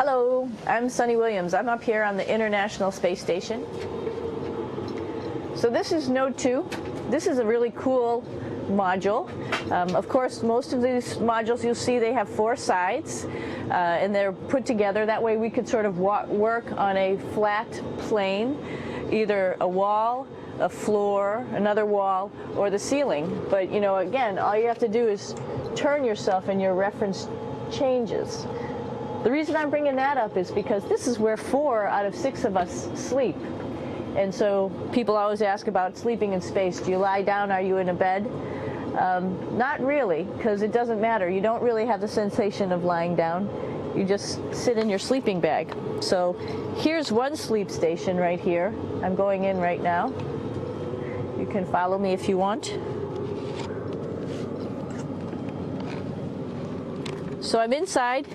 Hello, I'm Sunny Williams. I'm up here on the International Space Station. So this is Node 2. This is a really cool module. Of course, most of these modules you'll see they have 4 sides and they're put together. That way we could sort of work on a flat plane, either a wall, a floor, another wall, or the ceiling. But you know, again, all you have to do is turn yourself and your reference changes. The reason I'm bringing that up is because this is where 4 out of 6 of us sleep. And so people always ask about sleeping in space. Do you lie down? Are you in a bed? Not really, because it doesn't matter. You don't really have the sensation of lying down. You just sit in your sleeping bag. So here's one sleep station right here. I'm going in right now. You can follow me if you want. So I'm inside.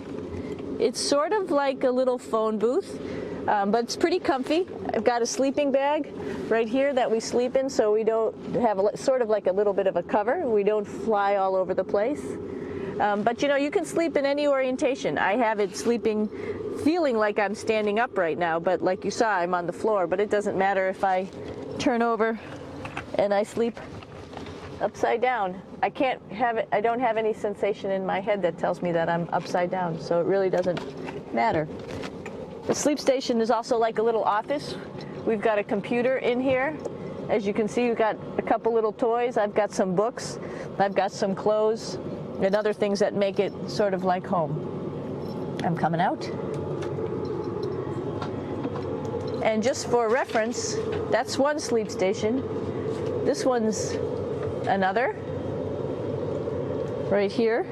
It's sort of like a little phone booth, but it's pretty comfy. I've got a sleeping bag right here that we sleep in, so we don't have sort of like a little bit of a cover. We don't fly all over the place. But you know, you can sleep in any orientation. I have it sleeping, feeling like I'm standing up right now, but like you saw, I'm on the floor. But it doesn't matter if I turn over and I sleep upside down. I don't have any sensation in my head that tells me that I'm upside down, so it really doesn't matter. The sleep station is also like a little office. We've got a computer in here. As you can see, we've got a couple little toys. I've got some books. I've got some clothes and other things that make it sort of like home. I'm coming out. And just for reference, that's one sleep station. This one's another. Right here.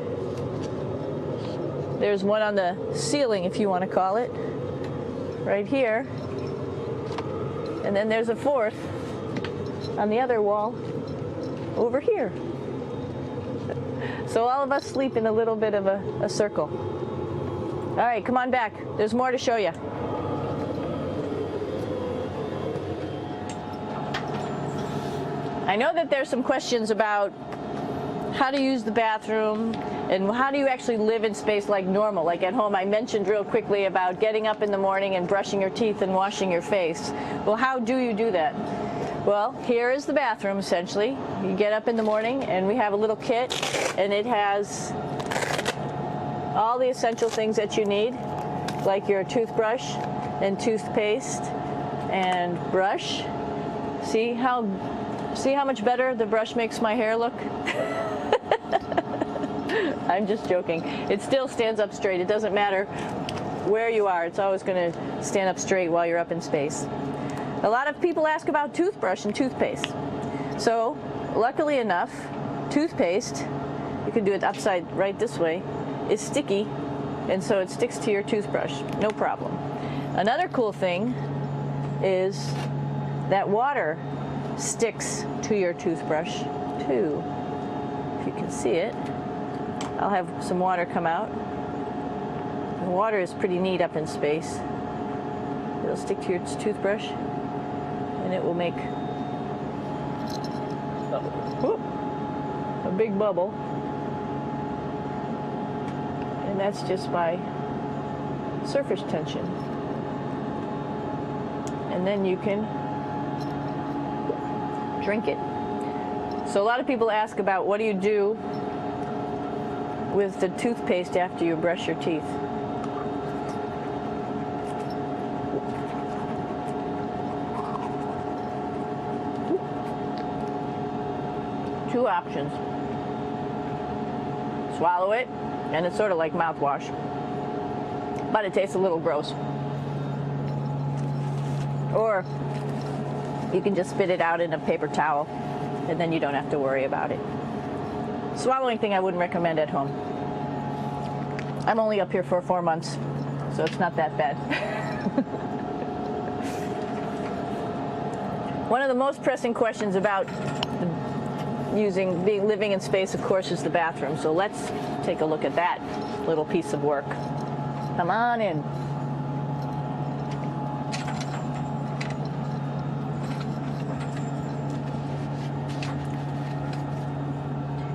There's one on the ceiling, if you want to call it. Right here. And then there's a 4th on the other wall over here. So all of us sleep in a little bit of a circle. All right, come on back. There's more to show you. I know that there's some questions about how to use the bathroom and how do you actually live in space like normal, like at home. I mentioned real quickly about getting up in the morning and brushing your teeth and washing your face. Well, how do you do that? Well, here is the bathroom essentially. You get up in the morning and we have a little kit and it has all the essential things that you need, like your toothbrush and toothpaste and brush. See how much better the brush makes my hair look? I'm just joking. It still stands up straight. It doesn't matter where you are. It's always going to stand up straight while you're up in space. A lot of people ask about toothbrush and toothpaste. So, luckily enough, toothpaste, you can do it upside right this way, is sticky, and so it sticks to your toothbrush. No problem. Another cool thing is that water sticks to your toothbrush too. If you can see it, I'll have some water come out. The water is pretty neat up in space. It'll stick to your toothbrush and it will make a big bubble, and that's just by surface tension. And then you can drink it. So a lot of people ask about what do you do with the toothpaste after you brush your teeth. Two options. Swallow it, and it's sort of like mouthwash, but it tastes a little gross. Or you can just spit it out in a paper towel, and then you don't have to worry about it. Swallowing thing I wouldn't recommend at home. I'm only up here for 4 months, so it's not that bad. One of the most pressing questions about living in space, of course, is the bathroom. So let's take a look at that little piece of work. Come on in.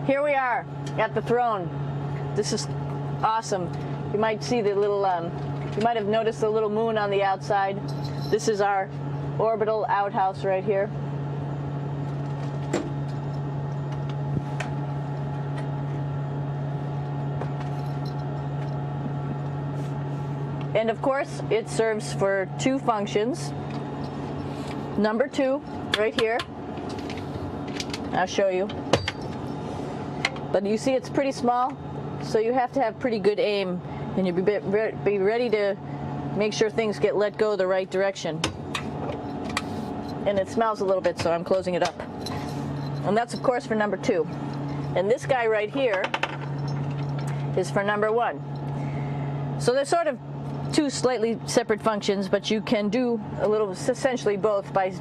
Here we are at the throne. This is awesome. You might see the little You might have noticed the little moon on the outside. This is our orbital outhouse right here. And of course, it serves for two functions. Number 2, right here. I'll show you. But you see it's pretty small, so you have to have pretty good aim, and you be ready to make sure things get let go the right direction. And it smells a little bit, so I'm closing it up. And that's, of course, for number 2. And this guy right here is for number 1. So they're sort of two slightly separate functions, but you can do a little, essentially both, by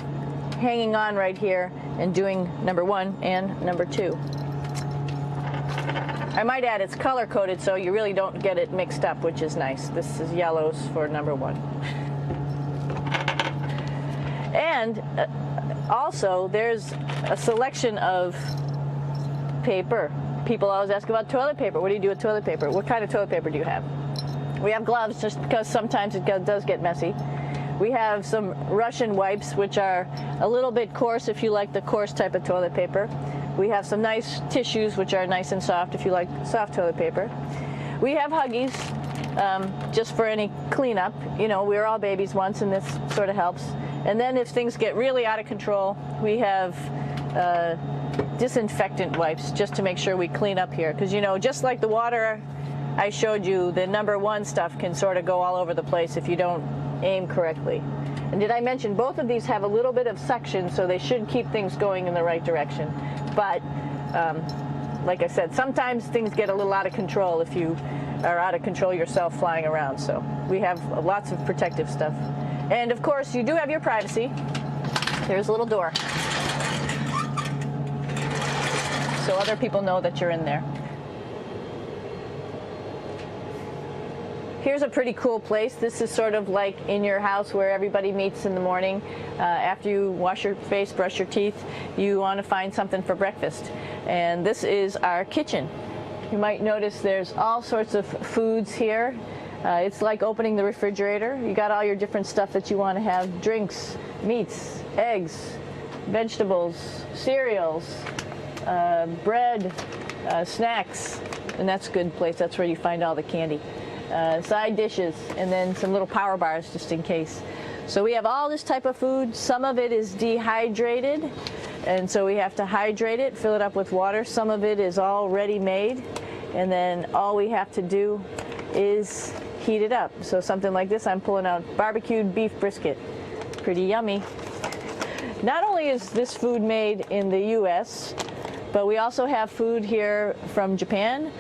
hanging on right here and doing number 1 and number 2. I might add it's color coded, so you really don't get it mixed up, which is nice. This is yellows for number 1. And also there's a selection of paper. People always ask about toilet paper. What do you do with toilet paper? What kind of toilet paper do you have? We have gloves, just because sometimes it does get messy. We have some Russian wipes, which are a little bit coarse if you like the coarse type of toilet paper. We have some nice tissues, which are nice and soft if you like soft toilet paper. We have Huggies, just for any cleanup. You know, we were all babies once, and this sort of helps. And then if things get really out of control, we have disinfectant wipes, just to make sure we clean up here. Because, you know, just like the water I showed you, the number 1 stuff can sort of go all over the place if you don't aim correctly. And did I mention both of these have a little bit of suction, so they should keep things going in the right direction. But like I said, sometimes things get a little out of control if you are out of control yourself flying around. So we have lots of protective stuff. And of course, you do have your privacy. There's a little door, so other people know that you're in there. Here's a pretty cool place. This is sort of like in your house where everybody meets in the morning. After you wash your face, brush your teeth, you want to find something for breakfast. And this is our kitchen. You might notice there's all sorts of foods here. It's like opening the refrigerator. You got all your different stuff that you want to have: drinks, meats, eggs, vegetables, cereals, bread, snacks. And that's a good place. That's where you find all the candy. Side dishes, and then some little power bars just in case. So we have all this type of food. Some of it is dehydrated, and so we have to hydrate it, fill it up with water. Some of it is already made, and then all we have to do is heat it up. So something like this, I'm pulling out barbecued beef brisket. Pretty yummy. Not only is this food made in the U.S., but we also have food here from Japan.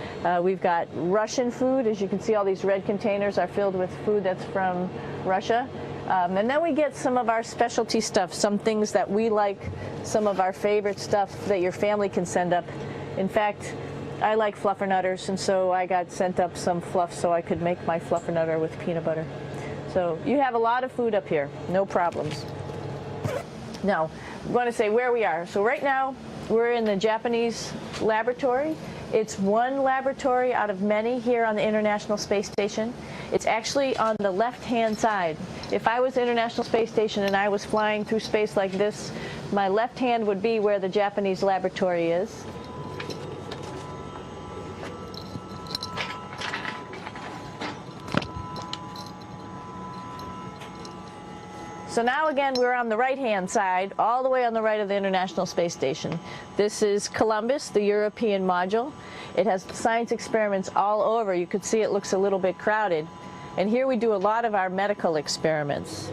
We've got Russian food. As you can see, all these red containers are filled with food that's from Russia. And then we get some of our specialty stuff, some things that we like, some of our favorite stuff that your family can send up. In fact, I like fluffernutters, and so I got sent up some fluff so I could make my fluffernutter with peanut butter. So you have a lot of food up here, no problems. Now, I'm going to say where we are. So right now, we're in the Japanese laboratory. It's one laboratory out of many here on the International Space Station. It's actually on the left-hand side. If I was International Space Station and I was flying through space like this, my left hand would be where the Japanese laboratory is. So now again, we're on the right-hand side, all the way on the right of the International Space Station. This is Columbus, the European module. It has science experiments all over. You could see it looks a little bit crowded. And here we do a lot of our medical experiments.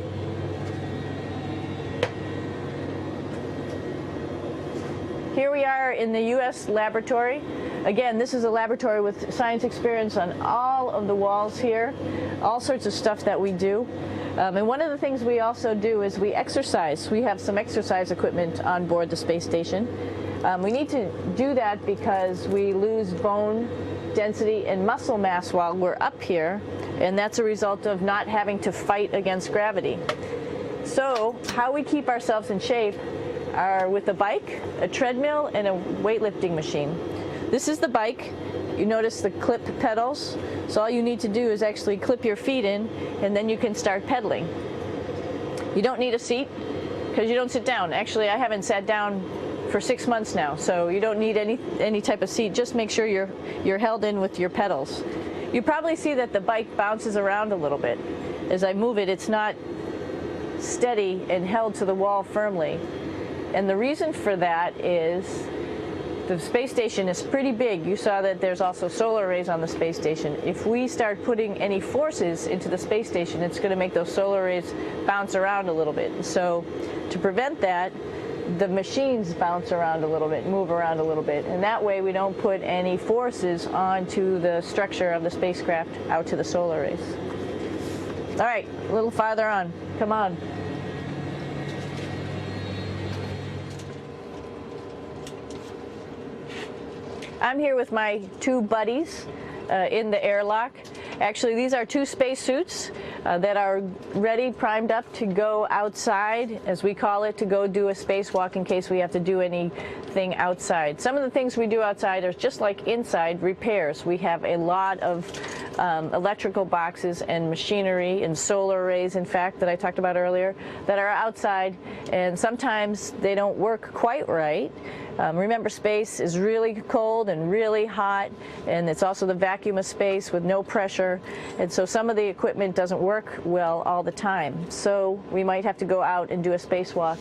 Here we are in the U.S. laboratory. Again, this is a laboratory with science experiments on all of the walls here, all sorts of stuff that we do. And one of the things we also do is we exercise. We have some exercise equipment on board the space station. We need to do that because we lose bone density and muscle mass while we're up here, and that's a result of not having to fight against gravity. So how we keep ourselves in shape are with a bike, a treadmill, and a weightlifting machine. This is the bike. You notice the clip pedals. So all you need to do is actually clip your feet in, and then you can start pedaling. You don't need a seat because you don't sit down. Actually, I haven't sat down for 6 months now, so you don't need any type of seat. Just make sure you're held in with your pedals. You probably see that the bike bounces around a little bit. As I move it, it's not steady and held to the wall firmly. And the reason for that is the space station is pretty big. You saw that there's also solar arrays on the space station. If we start putting any forces into the space station, it's going to make those solar arrays bounce around a little bit. So to prevent that, the machines bounce around a little bit, move around a little bit, and that way we don't put any forces onto the structure of the spacecraft out to the solar arrays. All right, a little farther on. Come on. I'm here with my two buddies in the airlock. Actually, these are two spacesuits that are ready, primed up to go outside, as we call it, to go do a spacewalk in case we have to do anything outside. Some of the things we do outside are just like inside, repairs. We have a lot of electrical boxes and machinery and solar arrays, in fact, that I talked about earlier, that are outside, and sometimes they don't work quite right. Remember, space is really cold and really hot, and it's also the vacuum of space with no pressure, and so some of the equipment doesn't work well all the time. So we might have to go out and do a spacewalk.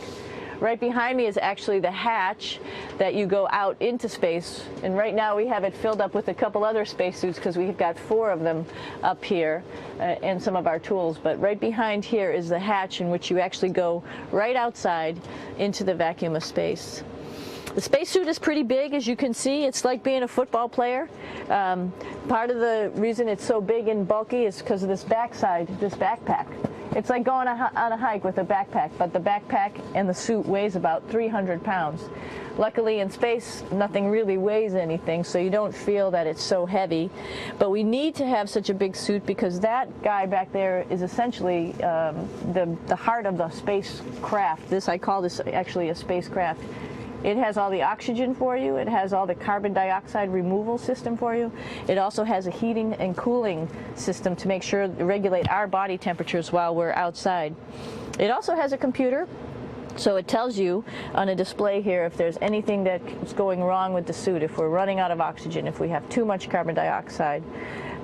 Right behind me is actually the hatch that you go out into space, and right now we have it filled up with a couple other spacesuits because we've got 4 of them up here and some of our tools. But right behind here is the hatch in which you actually go right outside into the vacuum of space. The spacesuit is pretty big, as you can see. It's like being a football player. Part of the reason it's so big and bulky is because of this backside, this backpack. It's like going on a hike with a backpack, but the backpack and the suit weighs about 300 pounds. Luckily in space, nothing really weighs anything, so you don't feel that it's so heavy. But we need to have such a big suit because that guy back there is essentially the heart of the spacecraft. I call this actually a spacecraft. It has all the oxygen for you. It has all the carbon dioxide removal system for you. It also has a heating and cooling system to make sure to regulate our body temperatures while we're outside. It also has a computer, so it tells you on a display here if there's anything that's going wrong with the suit, if we're running out of oxygen, if we have too much carbon dioxide,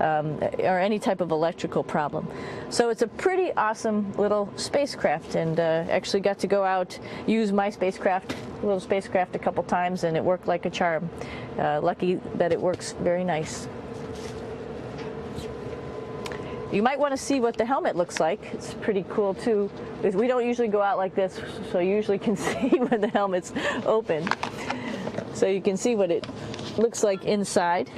or any type of electrical problem. So it's a pretty awesome little spacecraft, and actually got to go out, use my little spacecraft a couple times, and it worked like a charm. Lucky that it works very nice. You might want to see what the helmet looks like. It's pretty cool too. We don't usually go out like this, so you usually can see when the helmet's open. So you can see what it looks like inside.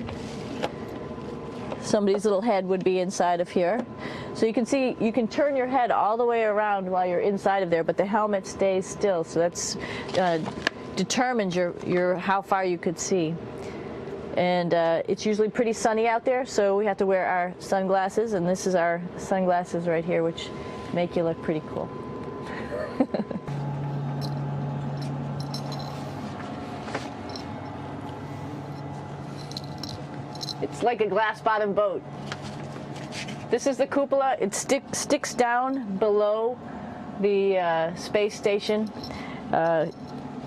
Somebody's little head would be inside of here. So you can see, you can turn your head all the way around while you're inside of there, but the helmet stays still. So that's determines your how far you could see. And it's usually pretty sunny out there, so we have to wear our sunglasses, and this is our sunglasses right here, which make you look pretty cool. It's like a glass-bottom boat. This is the cupola. It sticks down below the space station.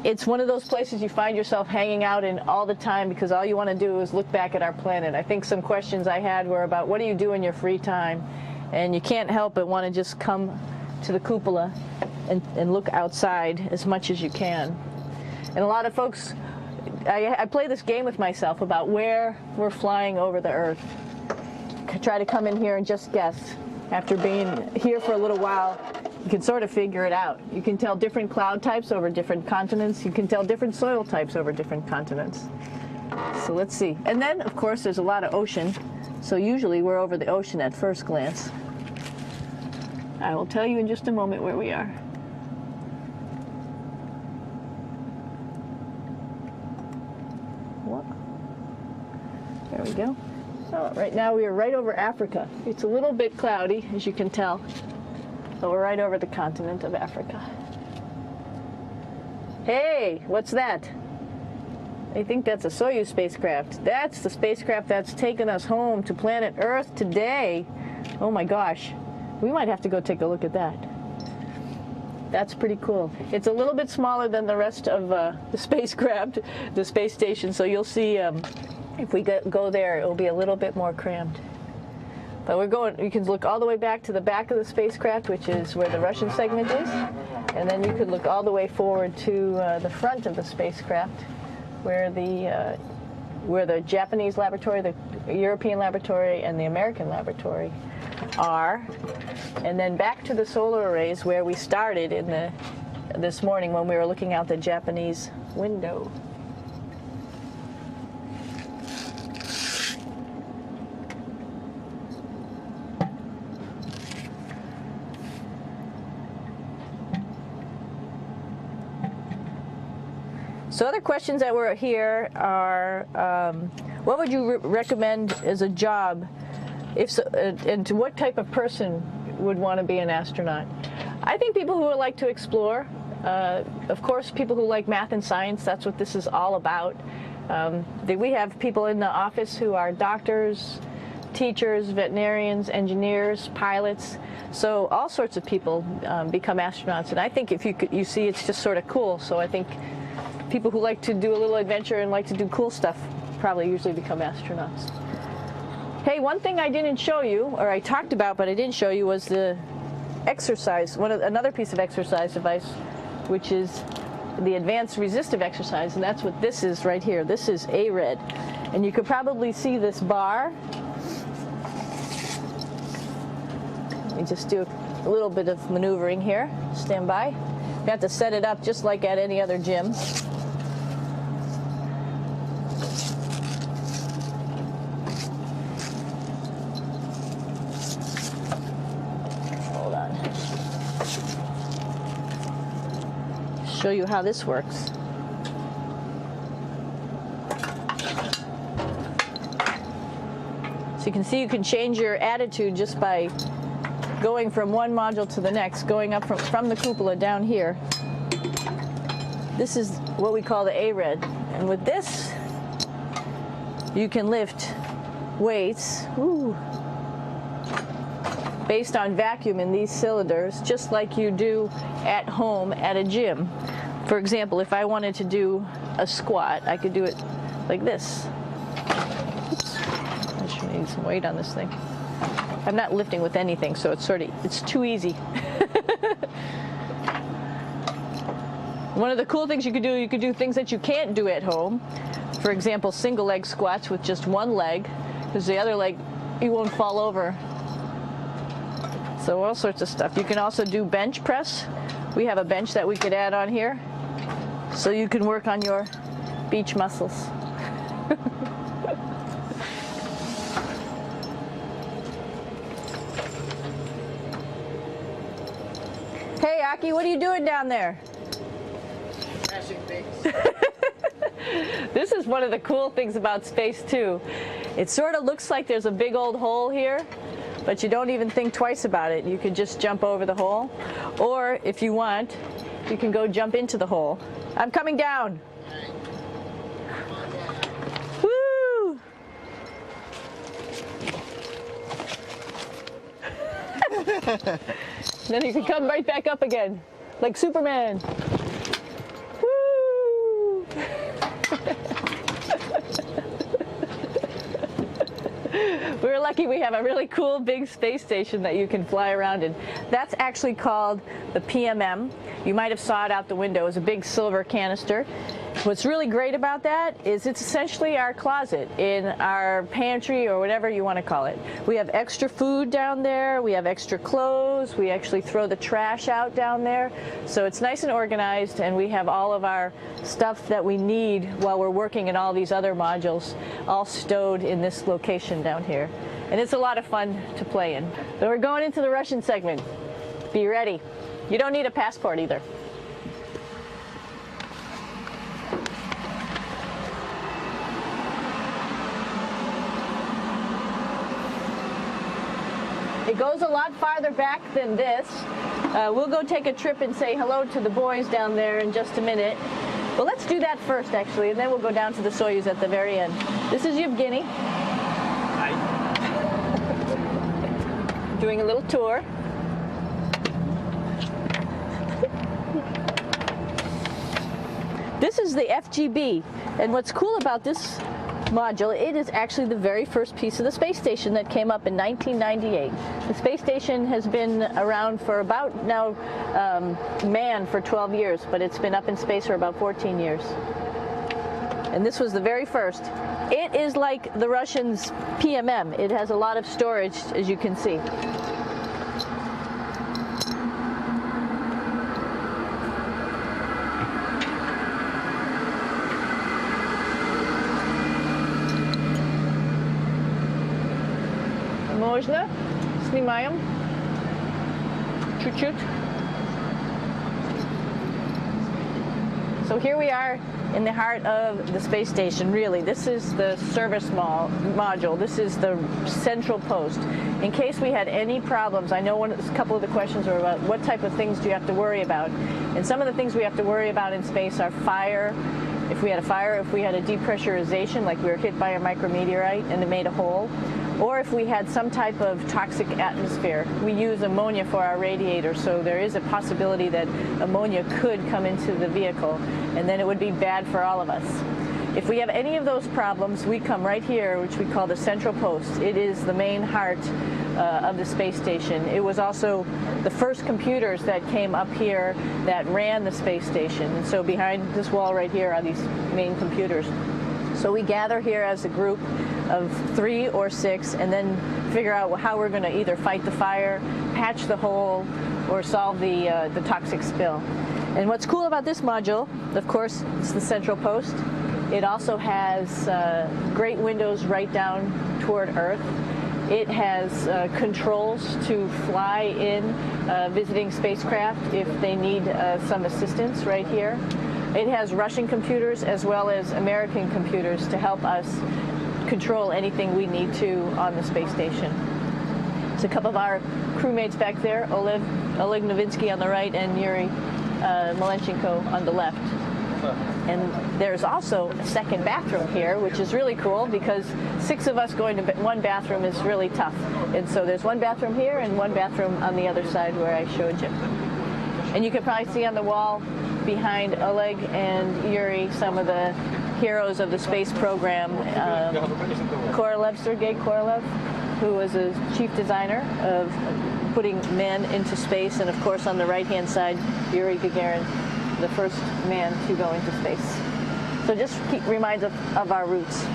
It's one of those places you find yourself hanging out in all the time because all you want to do is look back at our planet. I think some questions I had were about what do you do in your free time? And you can't help but want to just come to the cupola and look outside as much as you can. And a lot of folks, I play this game with myself about where we're flying over the Earth. Try to come in here and just guess. After being here for a little while, you can sort of figure it out. You can tell different cloud types over different continents. You can tell different soil types over different continents. So let's see. And then, of course, there's a lot of ocean. So usually we're over the ocean at first glance. I will tell you in just a moment where we are. There we go. So right now we are right over Africa. It's a little bit cloudy, as you can tell. So we're right over the continent of Africa. Hey, what's that? I think that's a Soyuz spacecraft. That's the spacecraft that's taken us home to planet Earth today. Oh my gosh. We might have to go take a look at that. That's pretty cool. It's a little bit smaller than the rest of the spacecraft, the space station, so you'll see if we go there, it'll be a little bit more crammed. But we're going, you can look all the way back to the back of the spacecraft, which is where the Russian segment is, and then you could look all the way forward to the front of the spacecraft, where the Japanese laboratory, the European laboratory, and the American laboratory are, and then back to the solar arrays where we started this morning when we were looking out the Japanese window. So other questions that were here are, what would you recommend as a job, if so, and to what type of person would want to be an astronaut? I think people who would like to explore, of course people who like math and science, that's what this is all about. We have people in the office who are doctors, teachers, veterinarians, engineers, pilots, so all sorts of people become astronauts, and I think if you see it's just sort of cool, so I think people who like to do a little adventure and like to do cool stuff probably usually become astronauts. Hey, one thing I didn't show you, or I talked about but I didn't show you, was the exercise, another piece of exercise device, which is the advanced resistive exercise, and that's what this is right here. This is ARED, and you could probably see this bar. Let me just do a little bit of maneuvering here. Stand by. You have to set it up just like at any other gym. Show you how this works. So you can see you can change your attitude just by going from one module to the next, going up from the cupola down here. This is what we call the ARED, and with this you can lift weights based on vacuum in these cylinders, just like you do at home at a gym. For example, if I wanted to do a squat, I could do it like this. Oops. I should need some weight on this thing. I'm not lifting with anything, so it's too easy. One of the cool things you could do things that you can't do at home. For example, single leg squats with just one leg, because the other leg, you won't fall over. So all sorts of stuff. You can also do bench press. We have a bench that we could add on here, so you can work on your beach muscles. Hey, Aki, what are you doing down there? Crashing things. This is one of the cool things about space, too. It sort of looks like there's a big old hole here, but you don't even think twice about it. You could just jump over the hole, or if you want, you can go jump into the hole. I'm coming down. Woo! Then you can come right back up again, like Superman. Woo! We're lucky we have a really cool big space station that you can fly around in. That's actually called the PMM. You might have saw it out the window. It's a big silver canister. What's really great about that is it's essentially our closet in our pantry, or whatever you want to call it. We have extra food down there, we have extra clothes, we actually throw the trash out down there. So it's nice and organized, and we have all of our stuff that we need while we're working in all these other modules all stowed in this location down here. And it's a lot of fun to play in. So we're going into the Russian segment. Be ready. You don't need a passport either. It goes a lot farther back than this. We'll go take a trip and say hello to the boys down there in just a minute. Well, let's do that first, actually, and then we'll go down to the Soyuz at the very end. This is Yevgeny. Hi. Doing a little tour. This is the FGB, and what's cool about this module, it is actually the very first piece of the space station that came up in 1998. The space station has been around for about now manned for 12 years, but it's been up in space for about 14 years. And this was the very first. It is like the Russians' PMM. It has a lot of storage, as you can see. Можно? Снимаем. Чуть-чуть. So here we are in the heart of the space station, really. This is the service module. This is the central post. In case we had any problems, I know a couple of the questions were about what type of things do you have to worry about. And some of the things we have to worry about in space are fire. If we had a fire, if we had a depressurization, like we were hit by a micrometeorite and it made a hole, or if we had some type of toxic atmosphere. We use ammonia for our radiator, so there is a possibility that ammonia could come into the vehicle, and then it would be bad for all of us. If we have any of those problems, we come right here, which we call the central post. It is the main heart of the space station. It was also the first computers that came up here that ran the space station. And so behind this wall right here are these main computers. So we gather here as a group of 3 or 6 and then figure out how we're going to either fight the fire, patch the hole, or solve the toxic spill. And what's cool about this module, of course, it's the central post. It also has great windows right down toward Earth. It has controls to fly in visiting spacecraft if they need some assistance right here. It has Russian computers as well as American computers to help us control anything we need to on the space station. It's a couple of our crewmates back there, Oleg Novinsky on the right and Yuri Malenchenko on the left. And there's also a second bathroom here, which is really cool because 6 of us going to one bathroom is really tough. And so there's one bathroom here and one bathroom on the other side where I showed you. And you can probably see on the wall behind Oleg and Yuri some of the heroes of the space program. Sergei Korolev, who was a chief designer of putting men into space, and of course on the right-hand side, Yuri Gagarin, the first man to go into space. So just reminds us of our roots.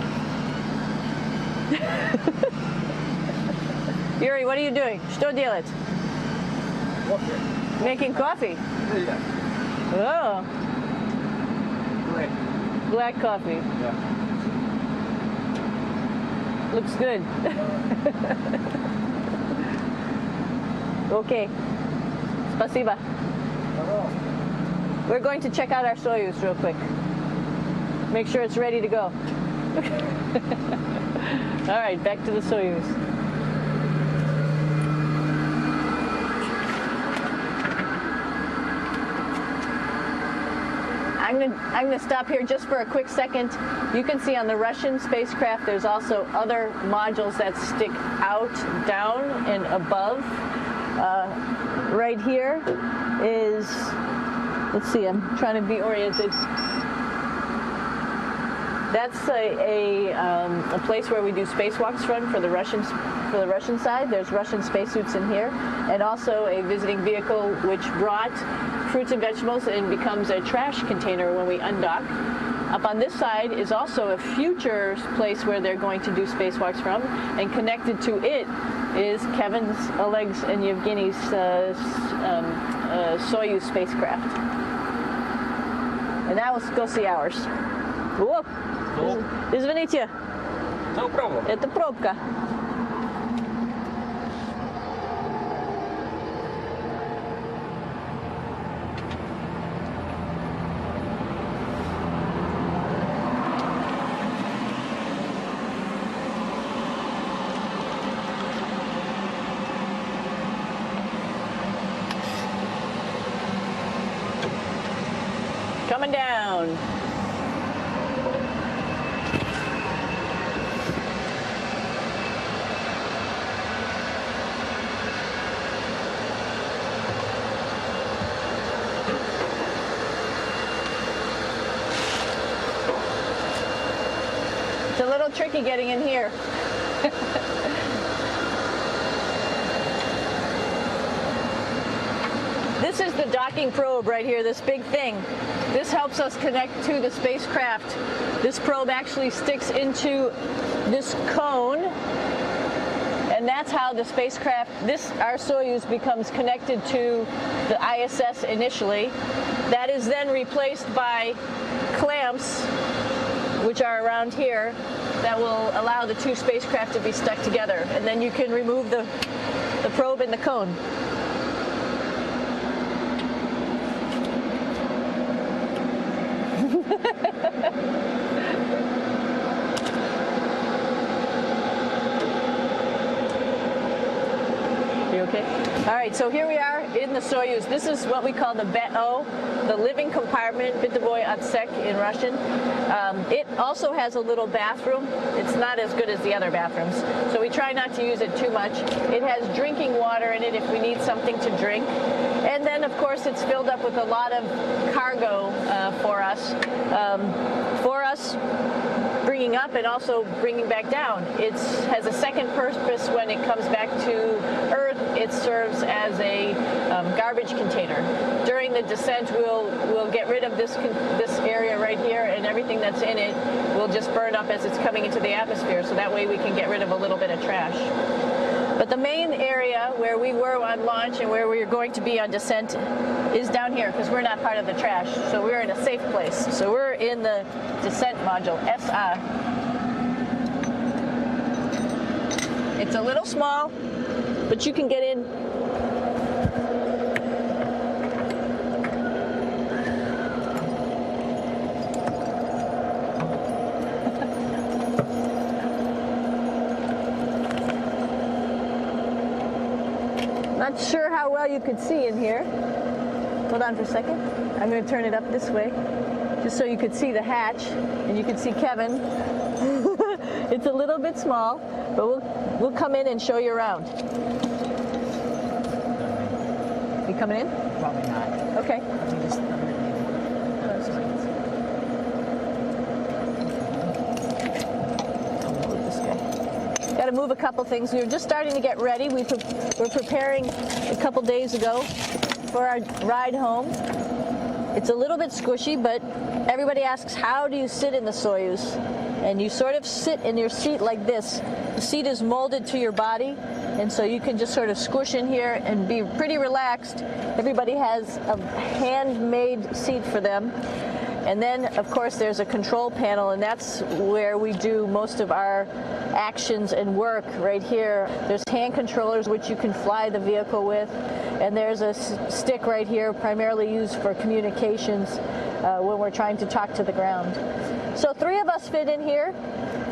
Yuri, what are you doing? Что делать? Making coffee. Oh. Black coffee. Yeah. Looks good. Okay. Спасибо. We're going to check out our Soyuz real quick. Make sure it's ready to go. All right, back to the Soyuz. I'm going to stop here just for a quick second. You can see on the Russian spacecraft there's also other modules that stick out, down, and above. Right here is, let's see, I'm trying to be oriented. That's a place where we do spacewalks from for the Russian side. There's Russian spacesuits in here, and also a visiting vehicle which brought fruits and vegetables and becomes a trash container when we undock. Up on this side is also a future place where they're going to do spacewalks from, and connected to it is Kevin's, Oleg's, and Yevgeny's Soyuz spacecraft. And now let's go see ours. Whoop. Извините. No problem. Это пробка. Coming down. cone. It's a little tricky getting in here. This is the docking probe right here, this big thing. This helps us connect to the spacecraft. This probe actually sticks into this cone, and that's how the spacecraft, our Soyuz, becomes connected to the ISS initially. That is then replaced by clamps, which are around here, that will allow the two spacecraft to be stuck together. And then you can remove the probe and the cone. You okay? All right, so here we are in the Soyuz. This is what we call the BEO, the living compartment, bytovой отсек in Russian. It also has a little bathroom. It's not as good as the other bathrooms, so we try not to use it too much. It has drinking water in it if we need something to drink. And then, of course, it's filled up with a lot of cargo for us. Bringing up and also bringing back down. It has a second purpose when it comes back to Earth. It serves as a garbage container. During the descent, we'll get rid of this area right here, and everything that's in it will just burn up as it's coming into the atmosphere. So that way we can get rid of a little bit of trash. But the main area where we were on launch and where we're going to be on descent is down here, because we're not part of the trash. So we're in a safe place. So we're in the descent module, SA. It's a little small, but you can get in. Not sure how well you could see in here. Hold on for a second. I'm going to turn it up this way, just so you could see the hatch and you could see Kevin. It's a little bit small, but we'll come in and show you around. You coming in? Probably not. Okay. Got to move a couple things. We were just starting to get ready. We're preparing a couple days ago for our ride home. It's a little bit squishy, but everybody asks, how do you sit in the Soyuz? And you sort of sit in your seat like this. The seat is molded to your body, and so you can just sort of squish in here and be pretty relaxed. Everybody has a handmade seat for them. And then, of course, there's a control panel, and that's where we do most of our actions and work right here. There's hand controllers, which you can fly the vehicle with, and there's a stick right here, primarily used for communications when we're trying to talk to the ground. So 3 of us fit in here.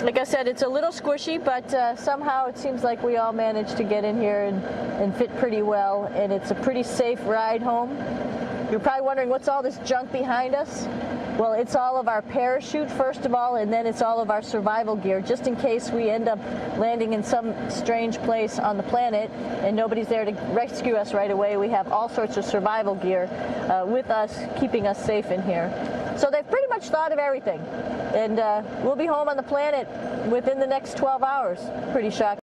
Like I said, it's a little squishy, but somehow it seems like we all managed to get in here and fit pretty well, and it's a pretty safe ride home. You're probably wondering, what's all this junk behind us? Well, it's all of our parachute, first of all, and then it's all of our survival gear, just in case we end up landing in some strange place on the planet and nobody's there to rescue us right away. We have all sorts of survival gear with us, keeping us safe in here. So they've pretty much thought of everything. And we'll be home on the planet within the next 12 hours. Pretty shocking.